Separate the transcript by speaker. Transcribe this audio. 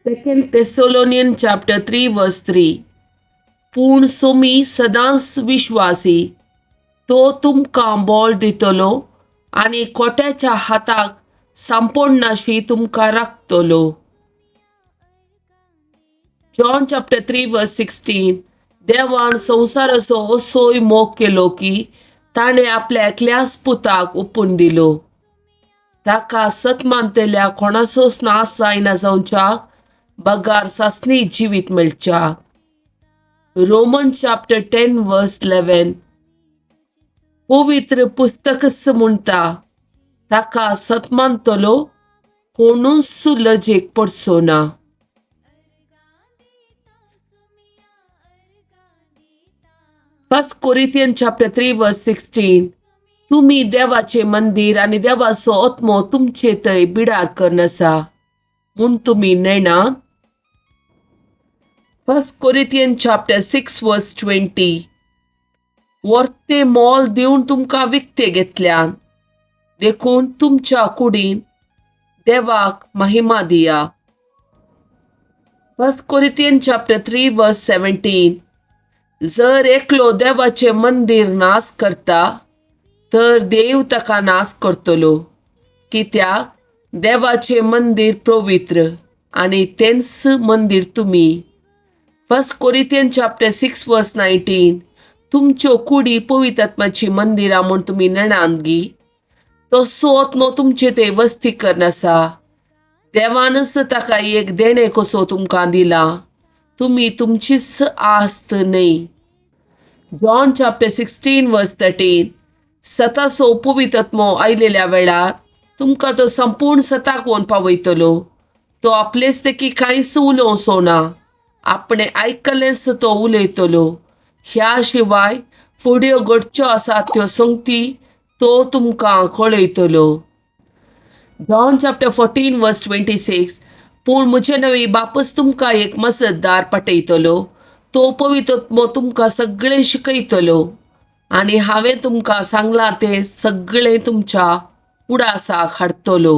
Speaker 1: 2 Thessalonians chapter 3 verse 3. पूण सोमी सदांच विश्वासी, तो तुमकां बळ दितलो आनी कोट्याच्या हाताक सांपोडनाशी तुमकां राखतलो. John chapter 3 verse 16. देवान संवसाराचो असोय मोग केलो की ताणे आपल्या एकल्याच पुताक ओपून दिलो, ताका सतमानतेल्या कोणाचोच नाश जायना जावच्याक बगार सासणी जिवीत मेळच्याक. Roman chapter 10 verse 11. पवित्र पुस्तकच म्हणटा, ताका सतमानतलो कोणूच लजेक पडचो ना. First Corinthians chapter 3 verse 16. तुम्ही देवाचे मंदिर आणि देवाचो आत्मो तुमचे थंय बिडार करून आसा म्हूण तुम्ही नेणा. First Corinthians chapter 6 verse 20. वर्ते मोल दिवन तुमकां विकते घेतल्यान, देखून तुमच्या कुडीन देवाक महिमा दिया. First Corinthians chapter 3 verse 17. जर एकलो देवाचे मंदिर नाश करता, तर देव ताका नाश करतलो, कित्याक देवाचे मंदिर पवित्र आनी तेंच मंदिर तुमी. First Corinthians chapter 6 verse 19. तुमच्यो कुडी पवित्र आत्म्याची मंदिरा म्हूण तुमी नेणात गी, तसो आत्मो तुमचे ते वस्ती करन आसा. देवानच ताका एक देणे कसो तुमकां दिला, तुम्ही तुमचीच आस्त न्हय. John chapter 16 verse 13. सताचो पवित्र आत्मो आयलेल्या वेळार तुमकां तो संपूर्ण सताक व्हरून पावयतलो. तो आपलेच देखी कांयच उलोवचो ना, आपणे आयकलेंच तो उलयतलो. ह्या शिवाय फुड्यो घडच्यो आसात त्यो संगती तो तुमकां कळयतलो. John chapter 14 verse 26. पूण म्हजे नवी बापूच तुमकां एक मजतदार पाठयतलो, तो पवित्र आत्मो तुमकां सगळें शिकयतलो आनी हांवें तुमकां सांगलां तें सगळें तुमच्या उडासाक हाडटलो.